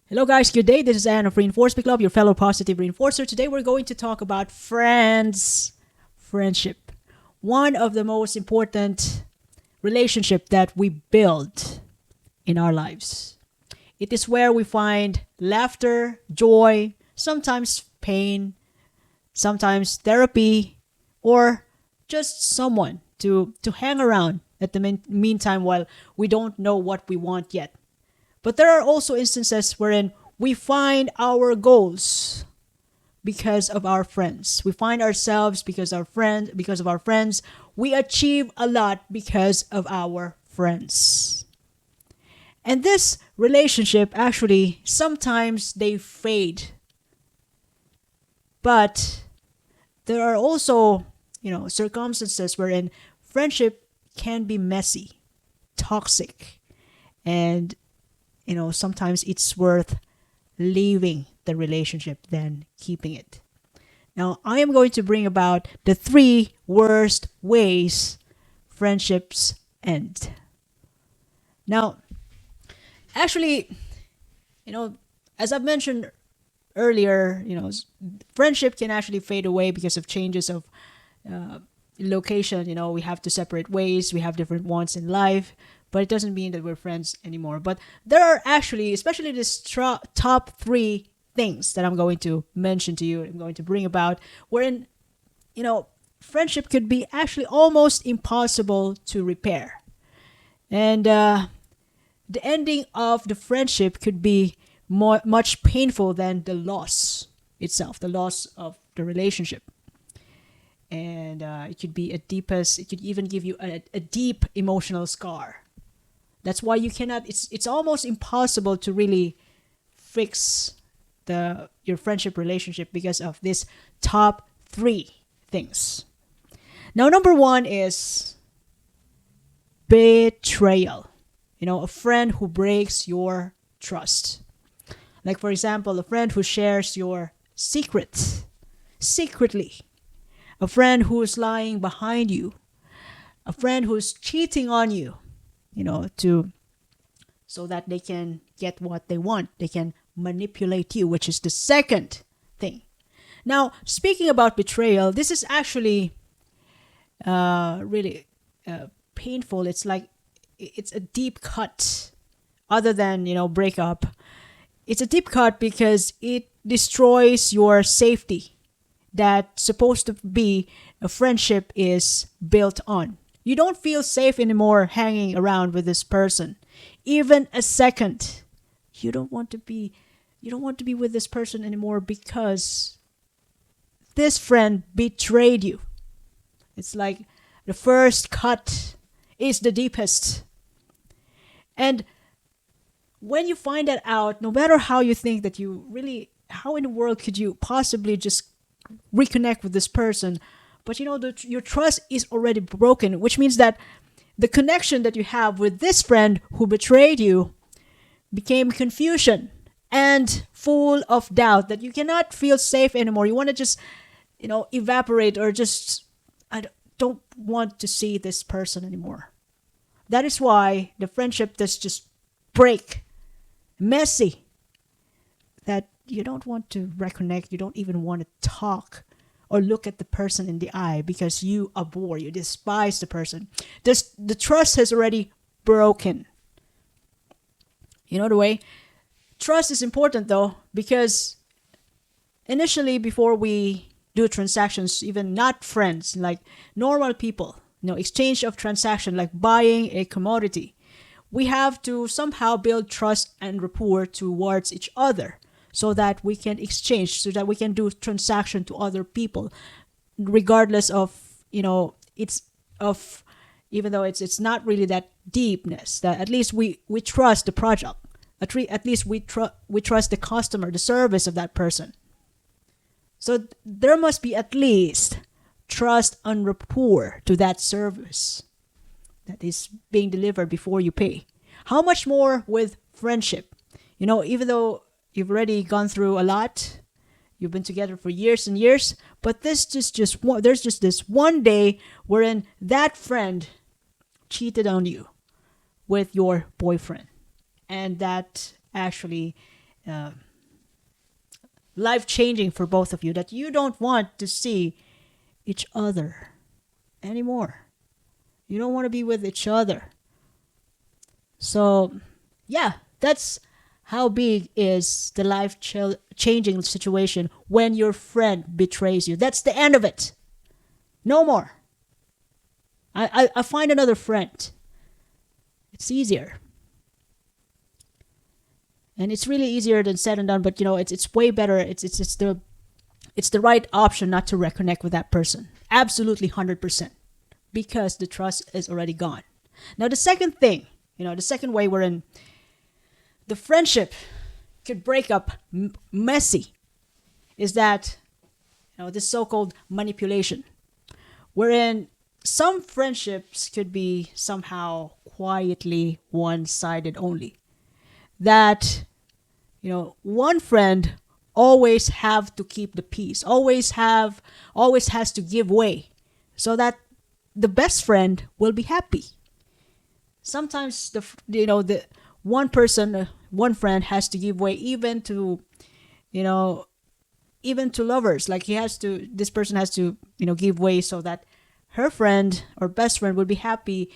Hello guys, good day. This is Anne of Reinforcement Club, your fellow positive reinforcer. Today we're going to talk about friendship. One of the most important relationship that we build in our lives. It is where we find laughter, joy, sometimes pain, sometimes therapy, or just someone to hang around at the meantime while we don't know what we want yet. But there are also instances wherein we find our goals because of our friends. We find ourselves because of our friends. We achieve a lot because of our friends. And this relationship actually sometimes they fade. But there are also, circumstances wherein friendship can be messy, toxic, and sometimes it's worth leaving the relationship than keeping it. Now, I am going to bring about the three worst ways friendships end. Now, actually, you know, as I've mentioned earlier, friendship can actually fade away because of changes of uh, location. We have to separate ways. We have different wants in life, but it doesn't mean that we're friends anymore. But there are actually, especially this top three things that I'm going to mention to you, I'm going to bring about, wherein, friendship could be actually almost impossible to repair. And the ending of the friendship could be much painful than the loss itself, the loss of the relationship. And it could be it could even give you a deep emotional scar. That's why you cannot, it's almost impossible to really fix your friendship relationship because of this top three things. Now, number one is betrayal. A friend who breaks your trust. Like, for example, a friend who shares your secrets secretly. A friend who's lying behind you. A friend who's cheating on you, to so that they can get what they want. They can manipulate you, which is the second thing. Now, speaking about betrayal, this is actually really painful. It's like it's a deep cut, other than breakup. It's a deep cut because it destroys your safety that supposed to be a friendship is built on. You don't feel safe anymore hanging around with this person. Even a second. You don't want to be with this person anymore because this friend betrayed you. It's like the first cut is the deepest. And when you find that out, no matter how you think that how in the world could you possibly just reconnect with this person? But your trust is already broken, which means that the connection that you have with this friend who betrayed you became confusion and full of doubt that you cannot feel safe anymore. You want to just, evaporate or just, don't want to see this person anymore. That is why the friendship does just break, messy, that you don't want to reconnect. You don't even want to talk or look at the person in the eye because you abhor, you despise the person. The trust has already broken. You know the way? Trust is important though, because initially before we do transactions, even not friends, like normal people, exchange of transaction, like buying a commodity, we have to somehow build trust and rapport towards each other so that we can exchange, so that we can do transaction to other people, regardless of, it's of, even though it's not really that deepness, that at least we trust the project. At least we trust the customer, the service of that person. So there must be at least trust and rapport to that service that is being delivered before you pay. How much more with friendship? Even though you've already gone through a lot, you've been together for years and years, but there's just this one day wherein that friend cheated on you with your boyfriend, and that actually uh, life changing for both of you, that you don't want to see each other anymore. You don't want to be with each other. So, yeah, that's how big is the life changing situation when your friend betrays you. That's the end of it. No more. I find another friend. It's easier. And it's really easier than said and done, but it's way better. It's the right option not to reconnect with that person. Absolutely 100%. Because the trust is already gone. Now the second thing, the second way wherein the friendship could break up messy is that this so-called manipulation, wherein some friendships could be somehow quietly one-sided only. That one friend always have to keep the peace, always has to give way, so that the best friend will be happy. Sometimes the one friend has to give way you know even to lovers. Like this person has to give way so that her friend or best friend would be happy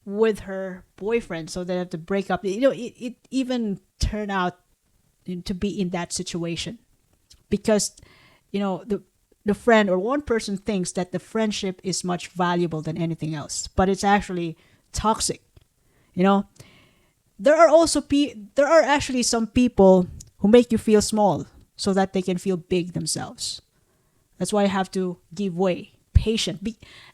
with her boyfriend, so they have to break up. It even turned out to be in that situation because the friend or one person thinks that the friendship is much valuable than anything else, but it's actually toxic. There are actually some people who make you feel small so that they can feel big themselves. That's why you have to give way, patient,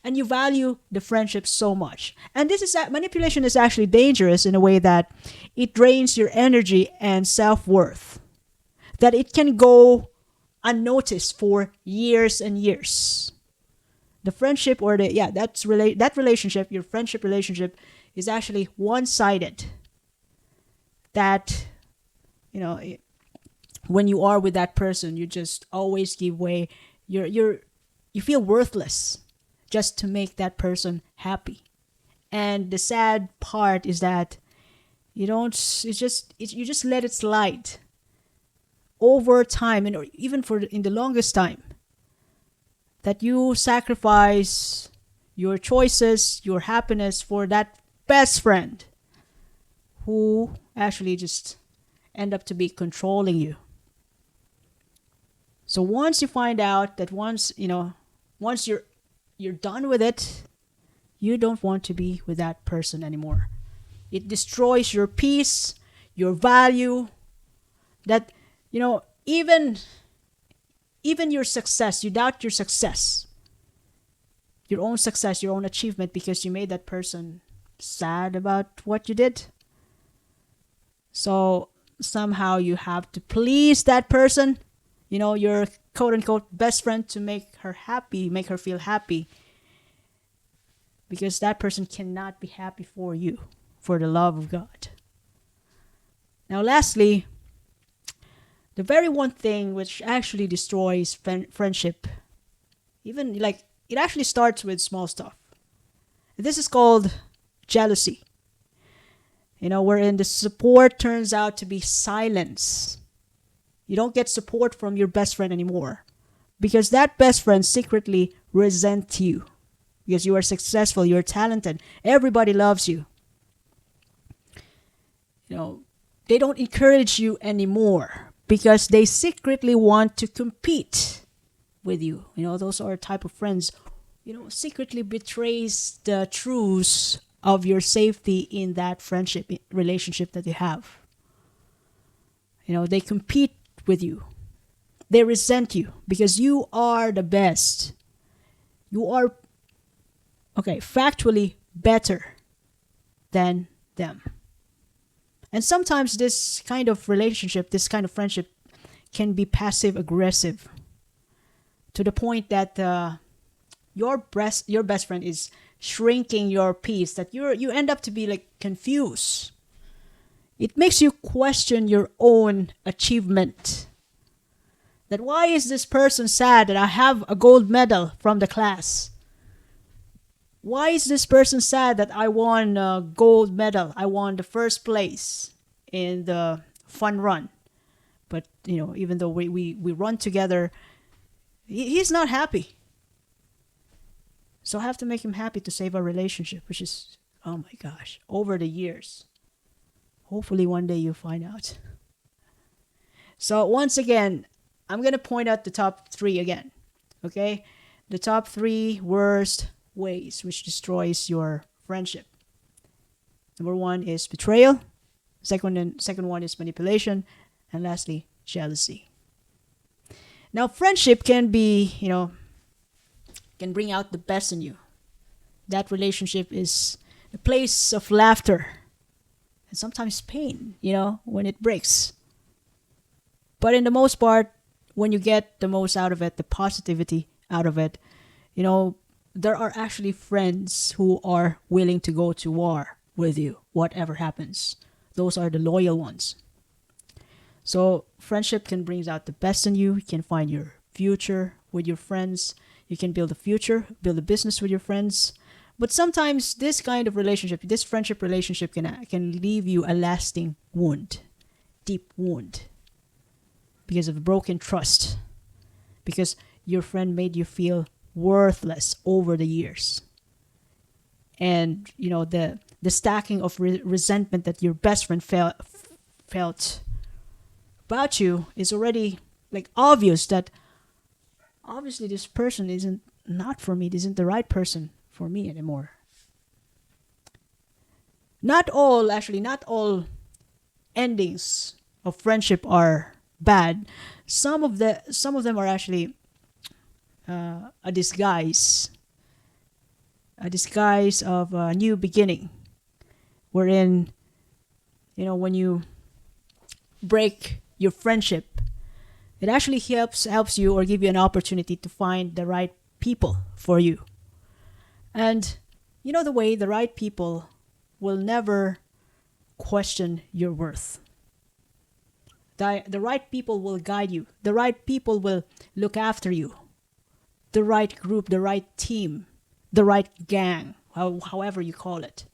and you value the friendship so much. And manipulation is actually dangerous in a way that it drains your energy and self-worth. That it can go unnoticed for years and years. The friendship or that relationship, your friendship relationship, is actually one-sided. That when you are with that person, you just always give way. You feel worthless just to make that person happy. And the sad part is that you just let it slide over time, and or even in the longest time, that you sacrifice your choices, your happiness for that best friend who actually just end up to be controlling you. So once you find out that once you're done with it, you don't want to be with that person anymore. It destroys your peace, your value. That even your success, you doubt your success, your own success, your own achievement, because you made that person sad about what you did. So somehow you have to please that person, your quote unquote best friend, to make her happy, make her feel happy, because that person cannot be happy for you, for the love of God. Now lastly, the very one thing which actually destroys friendship, even like it actually starts with small stuff. This is called jealousy. Wherein the support turns out to be silence. You don't get support from your best friend anymore because that best friend secretly resents you because you are successful, you're talented, everybody loves you. They don't encourage you anymore because they secretly want to compete with you. Those are type of friends, secretly betrays the truths of your safety in that friendship relationship that you have. They compete with you. They resent you because you are the best. You are, factually better than them. And sometimes this kind of relationship, this kind of friendship can be passive aggressive to the point that your best friend is shrinking your peace, that you end up to be like confused. It makes you question your own achievement. That why is this person sad that I have a gold medal from the class? Why is this person sad that I won a gold medal? I won the first place in the fun run. But even though we run together, he's not happy. So I have to make him happy to save our relationship, which is, oh my gosh, over the years. Hopefully one day you'll find out. So once again, I'm going to point out the top three again. Okay? The top three worst ways which destroys your friendship. Number one is betrayal. Second one is manipulation. And lastly, jealousy. Now, friendship can be, can bring out the best in you. That relationship is a place of laughter and sometimes pain, when it breaks. But in the most part, when you get the most out of it, the positivity out of it, there are actually friends who are willing to go to war with you, whatever happens. Those are the loyal ones. So friendship can bring out the best in you. You can find your future with your friends. You can build a future, build a business with your friends. But sometimes this kind of relationship, this friendship relationship can leave you a lasting wound, deep wound, because of broken trust, because your friend made you feel worthless over the years. And, the stacking of resentment that your best friend felt about you is already obvious that obviously this person isn't not for me. This isn't the right person for me anymore. Not all endings of friendship are bad. Some of them are actually a disguise of a new beginning, wherein when you break your friendship, it actually helps you or give you an opportunity to find the right people for you. And the way the right people will never question your worth. The right people will guide you. The right people will look after you. The right group, the right team, the right gang, however you call it.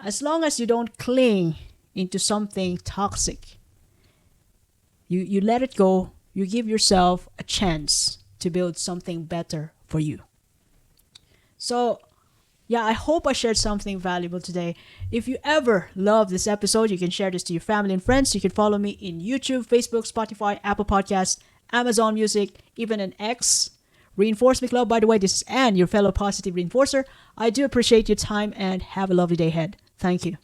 As long as you don't cling into something toxic, you let it go, you give yourself a chance to build something better for you. So, I hope I shared something valuable today. If you ever love this episode, you can share this to your family and friends. You can follow me in YouTube, Facebook, Spotify, Apple Podcasts, Amazon Music, even an X. Reinforce Me Club, by the way, this is Anne, your fellow positive reinforcer. I do appreciate your time and have a lovely day ahead. Thank you.